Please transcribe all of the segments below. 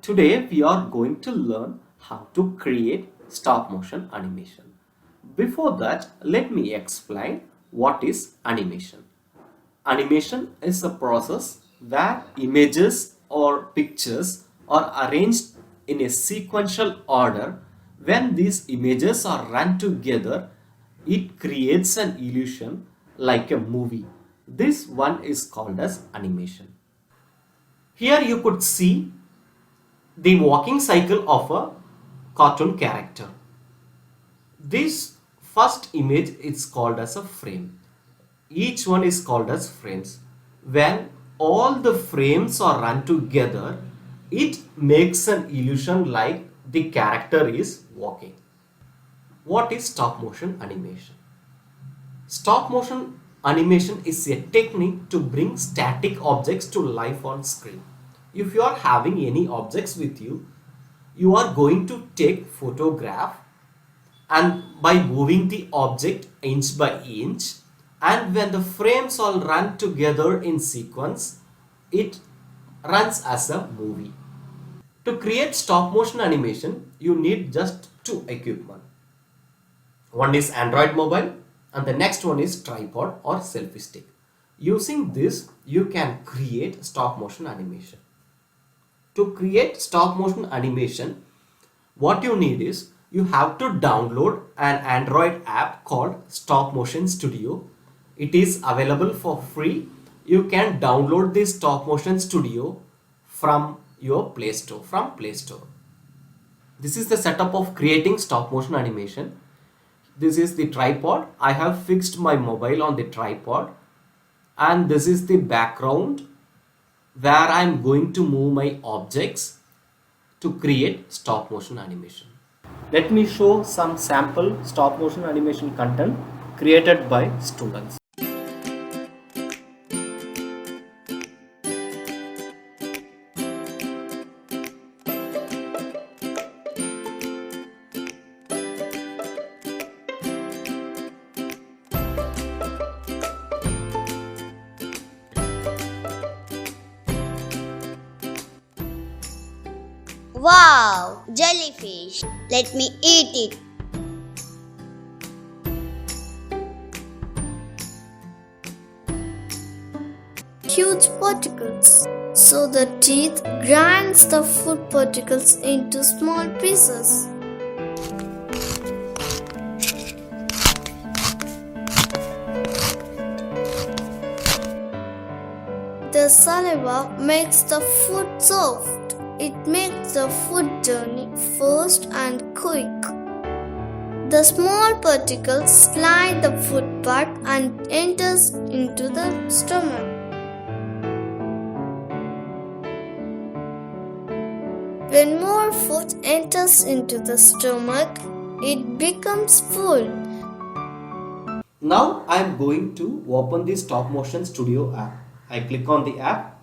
Today we are going to learn how to create stop motion animation. Before that, let me explain what is animation. Animation is a process where images or pictures are arranged in a sequential order. When these images are run together, it creates an illusion like a movie. This one is called as animation. Here you could see the walking cycle of a cartoon character. This first image is called as a frame. Each one is called as frames. When all the frames are run together, it makes an illusion like the character is walking. What is stop motion animation? Stop motion animation is a technique to bring static objects to life on screen. If you are having any objects with you, you are going to take photograph, and by moving the object inch by inch, and when the frames all run together in sequence, it runs as a movie. To create stop motion animation, you need just two equipment. One is Android mobile and the next one is tripod or selfie stick. Using this, you can create stop motion animation. To create stop motion animation, what you need is you have to download an Android app called Stop Motion Studio. It is available for free. You can download this Stop Motion Studio from your Play Store, This is the setup of creating stop motion animation. This is the tripod. I have fixed my mobile on the tripod, and this is the background where I am going to move my objects to create stop motion animation. Let me show some sample stop motion animation content created by students. Wow, jellyfish. Let me eat it. Huge particles. So the teeth grinds the food particles into small pieces. The saliva makes the food soft. It makes the food journey fast and quick. The small particles slide the food part and enters into the stomach. When more food enters into the stomach, it becomes full. Now I am going to open the Stop Motion Studio app. I click on the app.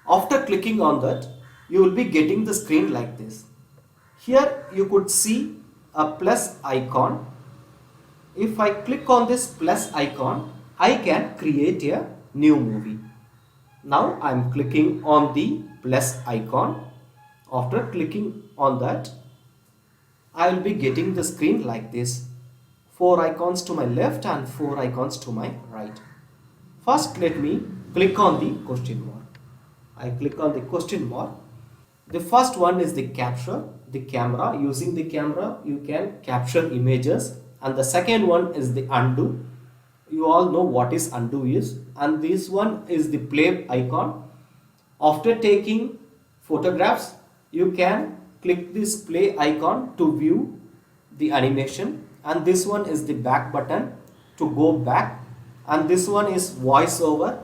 After clicking on that, you will be getting the screen like this. Here you could see a plus icon. If I click on this plus icon, I can create a new movie. Now I am clicking on the plus icon. After clicking on that, I will be getting the screen like this. 4 icons to my left and 4 icons to my right. First, let me click on the question mark. I click on the question mark. The first one is the capture, the camera. Using the camera, you can capture images. And the second one is the undo. You all know what is undo is. And this one is the play icon. After taking photographs, you can click this play icon to view the animation. And this one is the back button to go back. And this one is voiceover.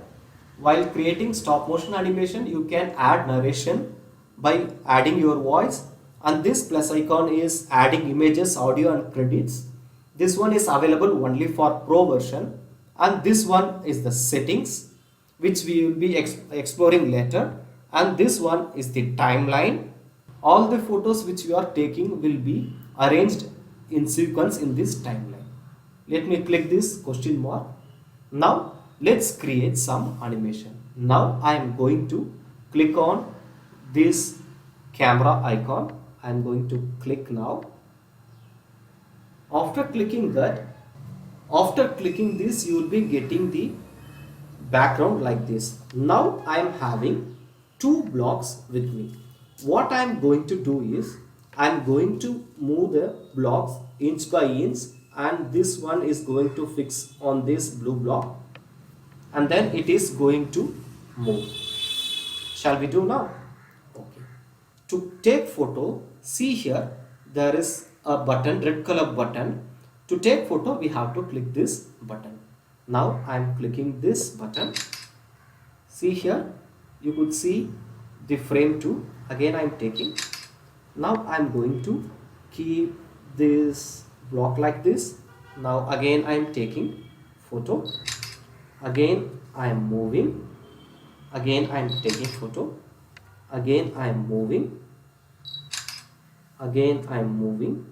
While creating stop motion animation, you can add narration by adding your voice, and this plus icon is adding images, audio and credits. This one is available only for pro version, and this one is the settings, which we will be exploring later, and this one is the timeline. All the photos which you are taking will be arranged in sequence in this timeline. Let me click this question mark. Now let's create some animation. Now I am going to click on this camera icon. I'm going to click now. After clicking this, you will be getting the background like this. Now I am having two blocks with me. What I am going to do is I am going to move the blocks inch by inch, and this one is going to fix on this blue block, and then it is going to move. Shall we do now? Okay. To take photo, see here there is a button, red color button. To take photo, we have to click this button. Now I am clicking this button. See here, you could see the frame 2. Again I am taking. Now I am going to keep this block like this. Now again I am taking photo. Again I am moving. Again I am taking photo. Again I am moving. Again I am moving.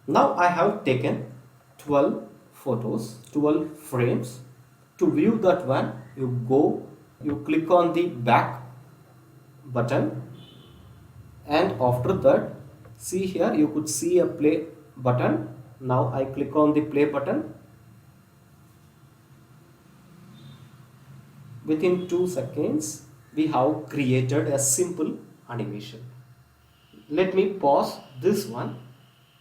Now I have taken 12 photos, 12 frames. To view that one, you click on the back button, and after that, see here, you could see a play button. Now I click on the play button. Within 2 seconds, we have created a simple animation. Let me pause this one,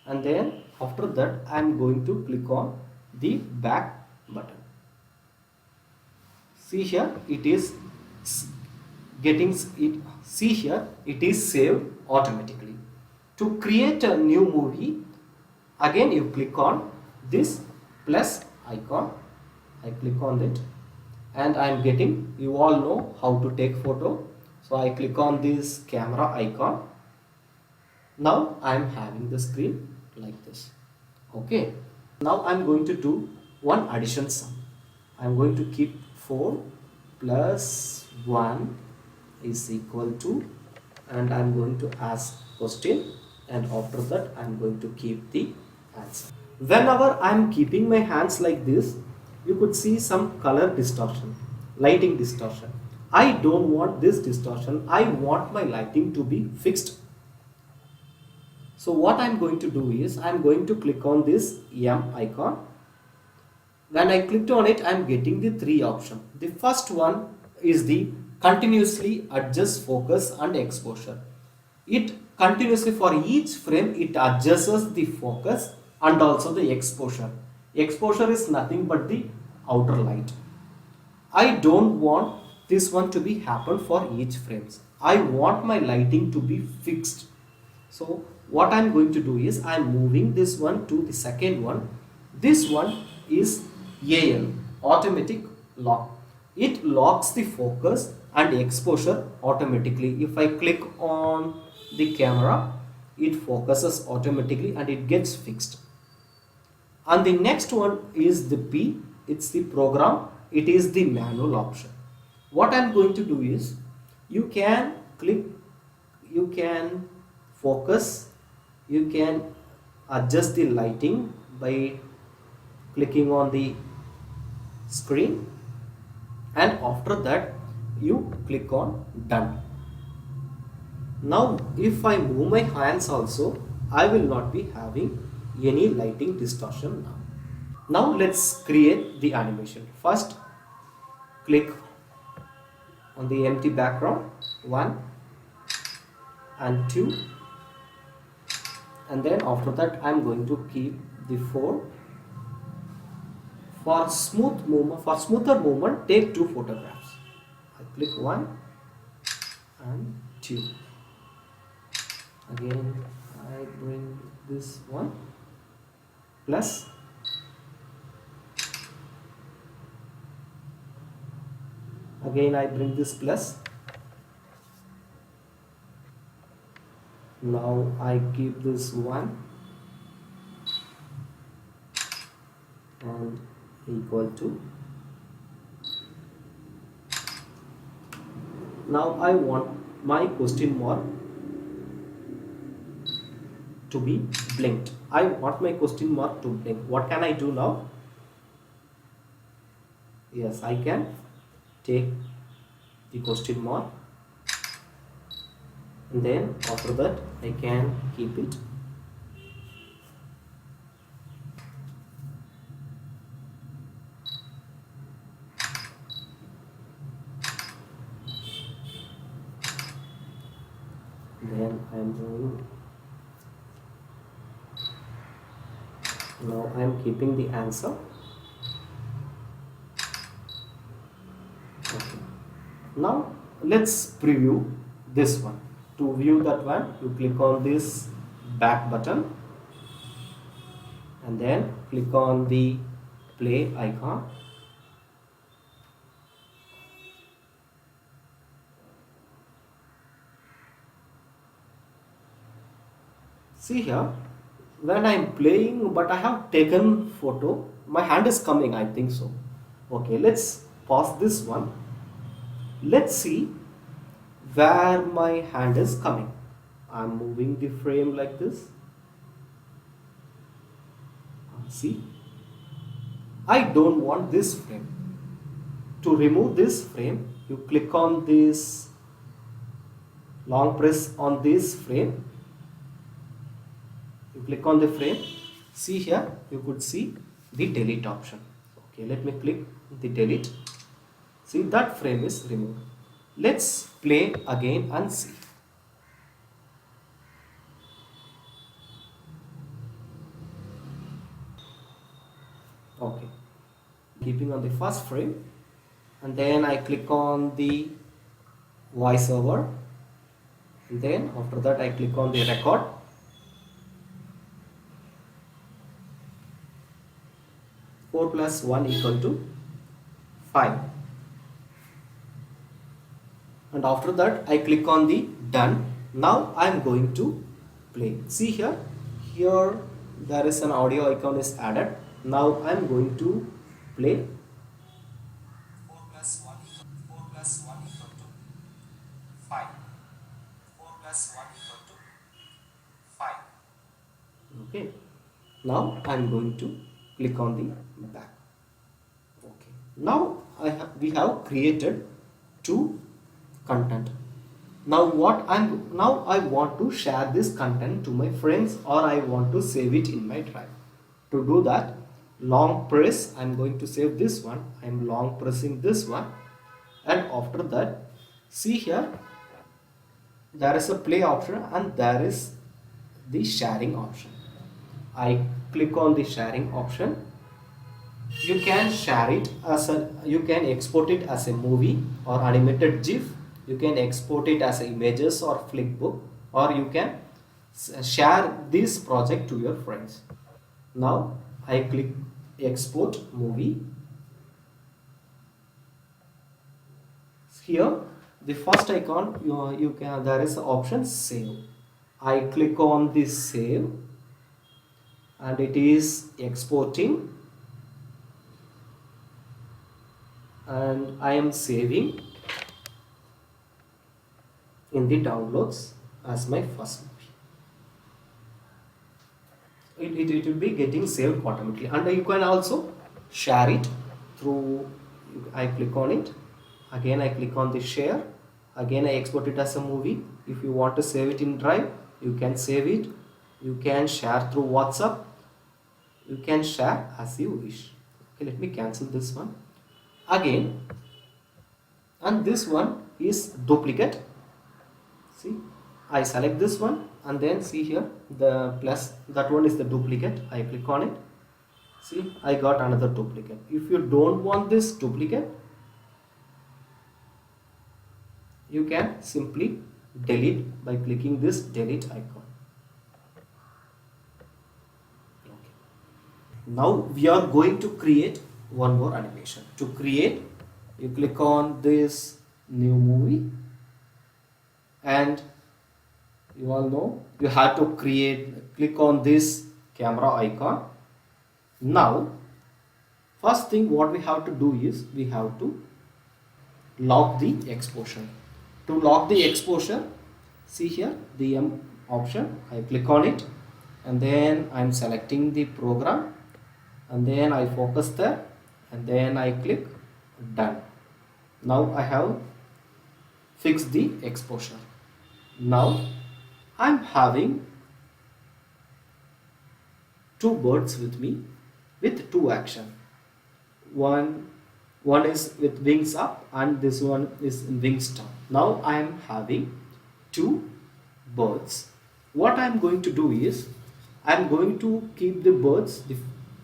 and then after that I am going to click on the back button. See here, it is getting it. See here, it is saved automatically. To create a new movie, again you click on this plus icon. I click on it, and I am getting, you all know how to take photo, so I click on this camera icon. Now I am having the screen like this. Okay, now I am going to do one addition sum. I am going to keep 4 plus 1 is equal to, and I am going to ask question, and after that I am going to keep the answer. Whenever I am keeping my hands like this, you could see some color distortion, lighting distortion. I don't want this distortion. I want my lighting to be fixed. So what I am going to do is I am going to click on this M icon. When I clicked on it, I am getting the 3 options. The first one is the continuously adjust focus and exposure. It continuously, for each frame, it adjusts the focus and also the exposure. Exposure is nothing but the outer light. I don't want this one to be happen for each frames. I want my lighting to be fixed. So what I am going to do is I am moving this one to the second one. This one is AL, automatic lock. It locks the focus and exposure automatically. If I click on the camera, it focuses automatically and it gets fixed. And the next one is the P, it's the program, it is the manual option. What I am going to do is, you can click, you can focus, you can adjust the lighting by clicking on the screen, and after that you click on done. Now if I move my hands also, I will not be having any lighting distortion now. Now let's create the animation. First click on the empty background, 1 and 2, and then after that I am going to keep the 4. For smooth movement, for smoother movement, take 2 photographs. I click 1 and 2. Again I bring this one plus, again I bring this plus. Now I keep this 1 and equal to Now I want my question mark to be blinked. I want my question mark to blink. What can I do now? Yes, I can take the question mark, and then after that I can keep it. Then I am doing, now I am keeping the answer. Okay. Now let's preview this one. To view that one, you click on this back button and then click on the play icon. See here, when I am playing, but I have taken photo, my hand is coming, I think so. Okay, let's pause this one. Let's see where my hand is coming. I'm moving the frame like this. See, I don't want this frame. To remove this frame, you click on this, long press on this frame. You click on the frame. See here, you could see the delete option. Okay, let me click the delete. See, that frame is removed. Let's play again and see. Okay, keeping on the first frame, and then I click on the voiceover, and then after that I click on the record. Four plus 1 equal to 5, and after that I click on the done. Now I am going to play. See here, there is an audio icon is added. Now I am going to play. 4 plus 1 equal to 5. 4 plus 1 equal to 5. Okay. Now I am going to click on the back. Okay. Now we have created two content. Now I want to share this content to my friends, or I want to save it in my drive. To do that, long press, I'm going to save this one. I'm long pressing this one, and after that, see here, there is a play option and there is the sharing option. I click on the sharing option. You can share it you can export it as a movie or animated GIF. You can export it as images or Flickbook, or you can share this project to your friends. Now I click export movie. Here the first icon, there is the option save. I click on this save, and it is exporting, and I am saving in the downloads as my first movie. It will be getting saved automatically, and you can also share it through, I click on it, again I click on the share, again I export it as a movie. If you want to save it in drive, you can save it. You can share through WhatsApp. You can share as you wish. Okay, let me cancel this one again, and this one is duplicate. See, I select this one, and then see here the plus, that one is the duplicate. I click on it. See, I got another duplicate. If you don't want this duplicate, you can simply delete by clicking this delete icon. Okay. Now we are going to create one more animation. To create, you click on this new movie, and you all know you have to click on this camera icon. Now first thing what we have to do is we have to lock the exposure. To lock the exposure, see here the M option, I click on it and then I'm selecting the program and then I focus there and then I click done. Now I have fixed the exposure. Now I'm having two birds with me with two action. One is with wings up and this one is in wings down. Now I am having two birds. What I am going to do is I am going to keep the birds, the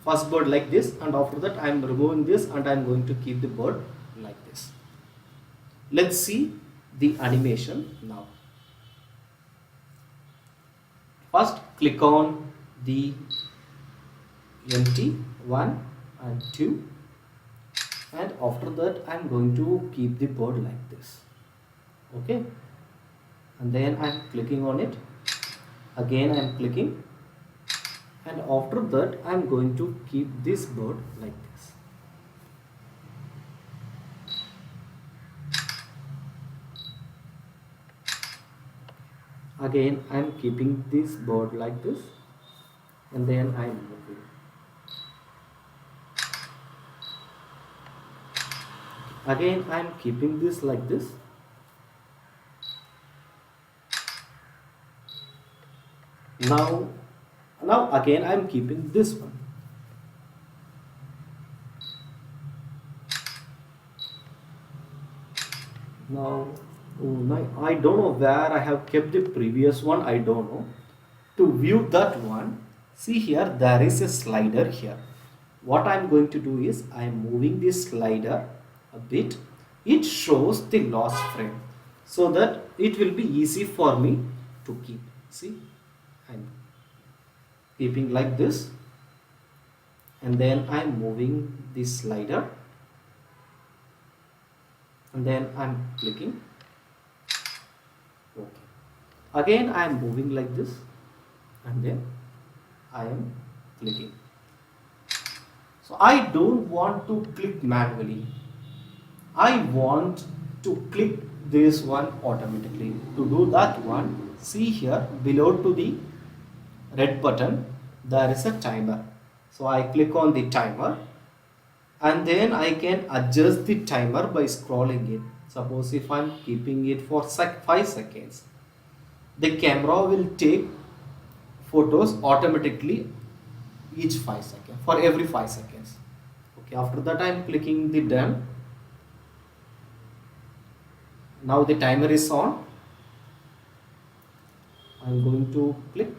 first bird like this, and after that I am removing this and I am going to keep the bird like this. Let's see the animation now. First click on the empty 1 and 2, and after that I am going to keep the bird like this. Okay, and then I am clicking on it, again I am clicking, and after that I am going to keep this bird like this. Again I am keeping this bird like this and then I am moving. Again I am keeping this like this. Now again I am keeping this one. Now I don't know where I have kept the previous one, I don't know. To view that one, see here there is a slider here. What I am going to do is I am moving this slider a bit. It shows the last frame so that it will be easy for me to keep. See, I am keeping like this and then I am moving this slider and then I am clicking. Okay. Again I am moving like this and then I am clicking. So I don't want to click manually. I want to click this one automatically. To do that one, see here below to the red button there is a timer. So I click on the timer and then I can adjust the timer by scrolling it. Suppose if I am keeping it for 5 seconds, the camera will take photos automatically each 5 seconds, for every 5 seconds. Okay, after that I am clicking the done. Now the timer is on. I am going to click.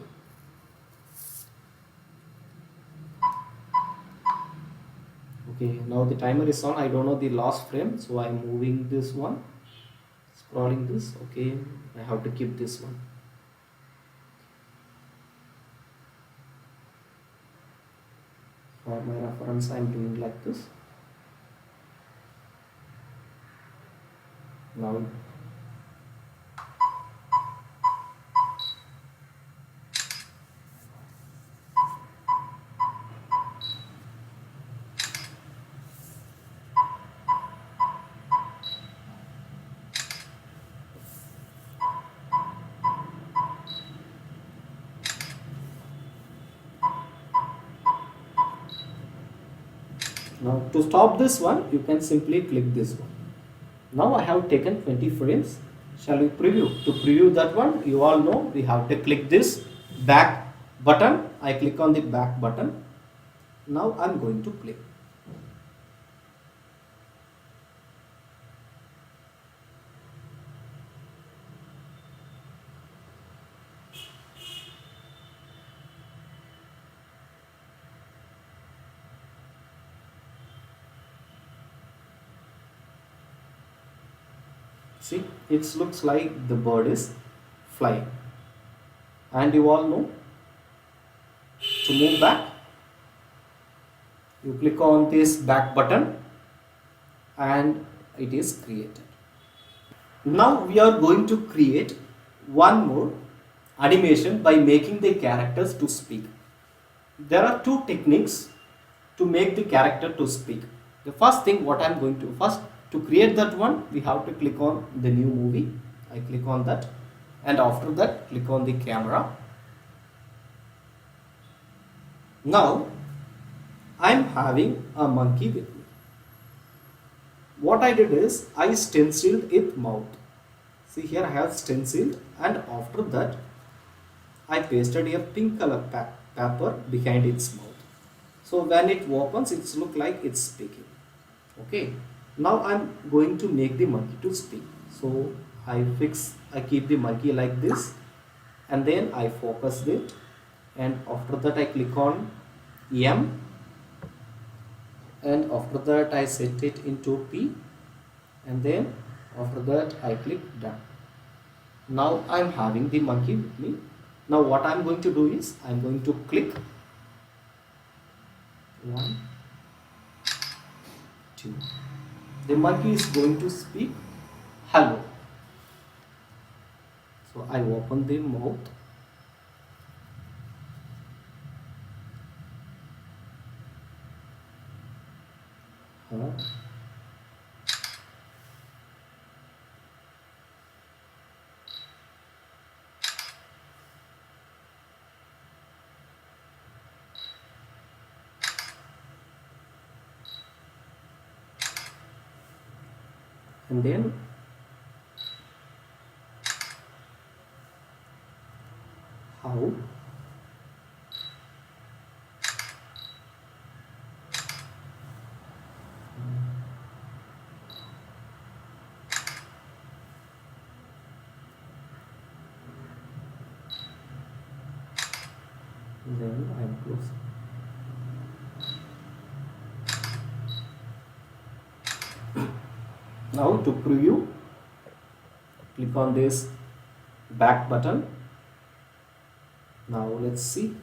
Okay, now the timer is on. I don't know the last frame, so I am moving this one, scrolling this. Okay, I have to keep this one. For my reference I am doing like this. Now to stop this one, you can simply click this one. Now I have taken 20 frames. Shall we preview? To preview that one, you all know we have to click this back button. I click on the back button. Now I am going to play. See, it looks like the bird is flying. And you all know, to move back, you click on this back button and it is created. Now we are going to create one more animation by making the characters to speak. There are two techniques to make the character to speak. The first thing what I am going to first to create that one, we have to click on the new movie I click on that, and after that click on the camera. Now I'm having a monkey with me. What I did is I stenciled its mouth. See, here I have stenciled, and after that I pasted a pink color paper behind its mouth. So when it opens, it looks like it's speaking. Okay. Now I'm going to make the monkey to speak. So I keep the monkey like this, and then I focus it, and after that I click on M, and after that I set it into P, and then after that I click done. Now I'm having the monkey with me. Now what I'm going to do is I'm going to click 1, 2. The monkey is going to speak hello. So I open the mouth. Huh? And then how, then I'm closing. Now to preview, click on this back button. Now let's see.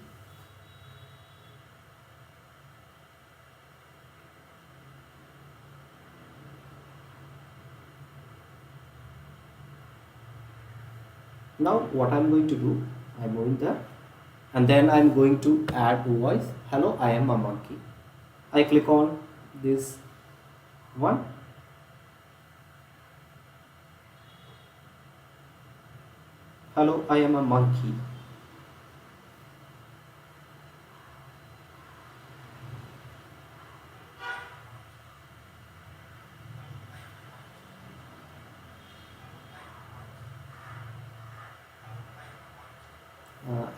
Now what I'm going to do, I'm going there, and then I'm going to add voice. Hello, I am a monkey. I click on this one. Hello, I am a monkey.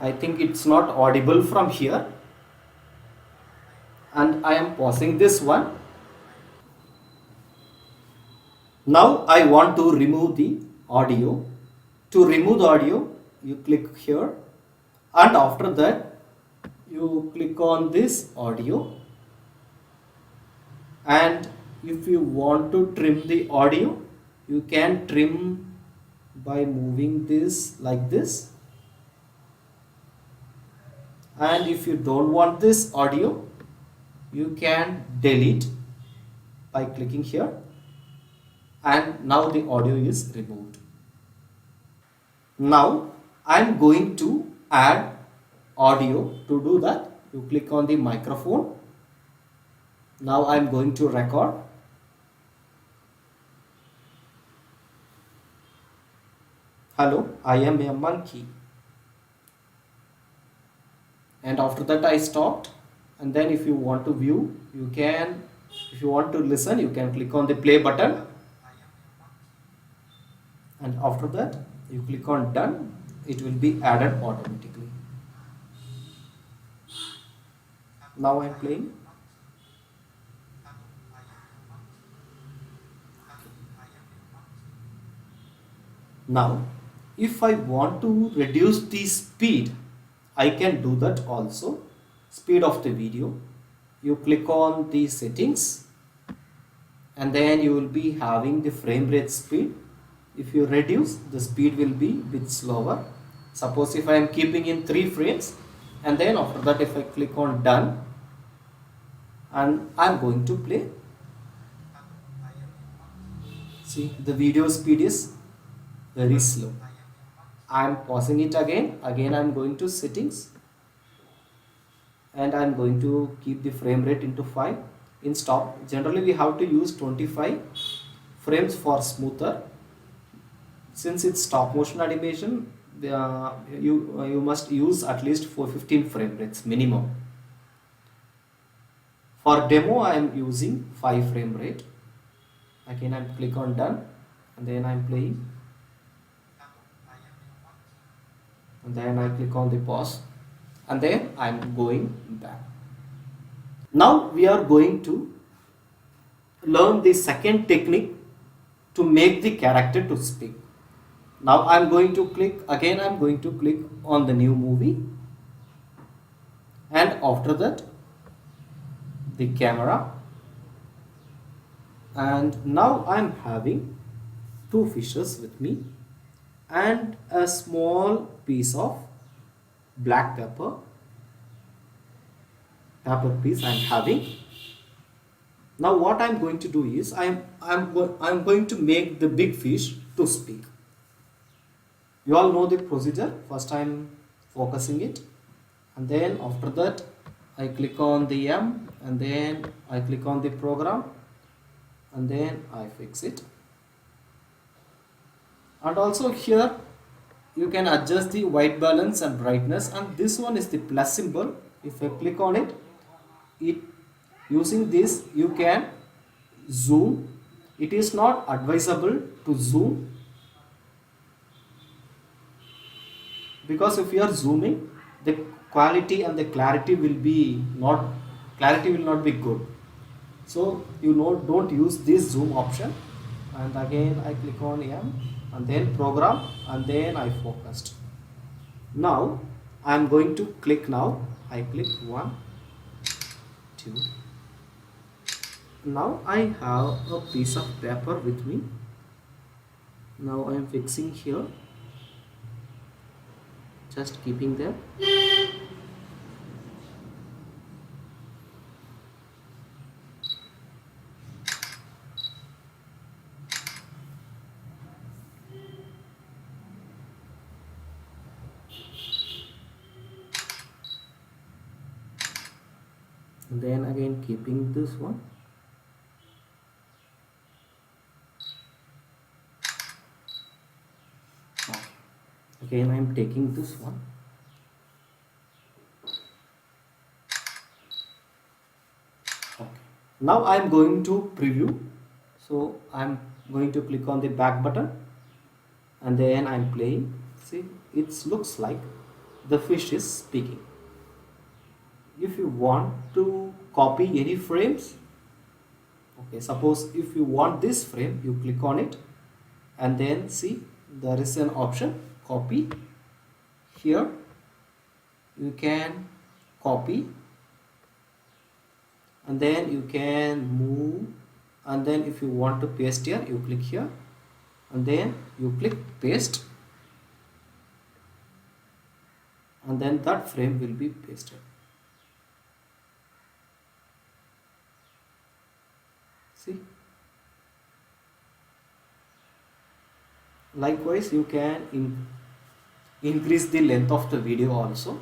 I think it's not audible from here, and I am pausing this one. Now I want to remove the audio. To remove the audio, you click here, and after that you click on this audio, and if you want to trim the audio, you can trim by moving this like this. And if you don't want this audio, you can delete by clicking here, and now the audio is removed. Now I'm going to add audio. To do that, you click on the microphone. Now I'm going to record. Hello, I am a monkey. And after that I stopped, and then if you want to view, you can, if you want to listen, you can click on the play button, and after that you click on done. It will be added automatically. Now I am playing. Now if I want to reduce the speed, I can do that also. Speed of the video, you click on the settings, and then you will be having the frame rate speed. If you reduce, the speed will be bit slower. Suppose if I am keeping in 3 frames, and then after that if I click on done, and I am going to play. See, the video speed is very slow. I am pausing it again. I am going to settings, and I am going to keep the frame rate into 5. In stop, generally we have to use 25 frames for smoother since it's stop motion animation, you must use at least for 15 frame rates minimum. For demo I am using 5 frame rate. Again I click on done, and then I'm playing, and then I click on the pause, and then I'm going back. Now we are going to learn the second technique to make the character to speak. Now I'm going to click on the new movie, and after that the camera, and now I'm having two fishes with me and a small piece of black pepper piece I'm having. Now what I'm going to do is I'm going to make the big fish to speak. You all know the procedure. First I'm focusing it, and then after that I click on the M, and then I click on the program, and then I fix it. And also here you can adjust the white balance and brightness, and this one is the plus symbol. If I click on it, using this you can zoom. It is not advisable to zoom, because if you are zooming, the quality and the clarity will not be good. So don't use this zoom option. And again I click on M, and then program, and then I focused. Now I am going to click. Now I click 1, 2. Now I have a piece of paper with me. Now I am fixing here, just keeping there. And then again keeping this one. Again I am taking this one. Okay. Now I am going to preview. So I am going to click on the back button, and then I am playing. See, it looks like the fish is speaking. If you want to copy any frames, okay, suppose if you want this frame, you click on it, and then see there is an option copy. Here you can copy, and then you can move, and then if you want to paste here, you click here, and then you click paste, and then that frame will be pasted. See, likewise you can increase the length of the video also.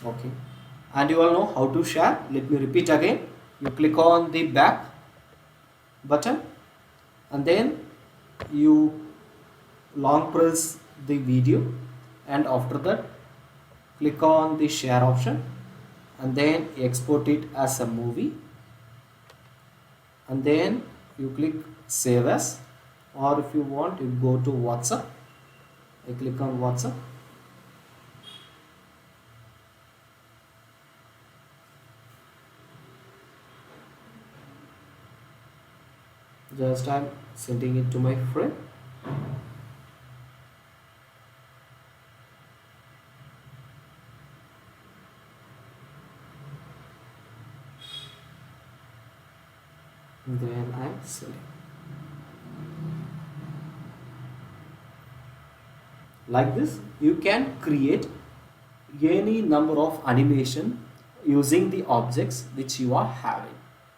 Okay, and you all know how to share. Let me repeat again. You click on the back button, and then you long press the video, and after that click on the share option, and then export it as a movie, and then you click save as, or if you want you go to WhatsApp. I click on WhatsApp. Just I'm sending it to my friend. Then I'm sending. Like this, you can create any number of animation using the objects which you are having.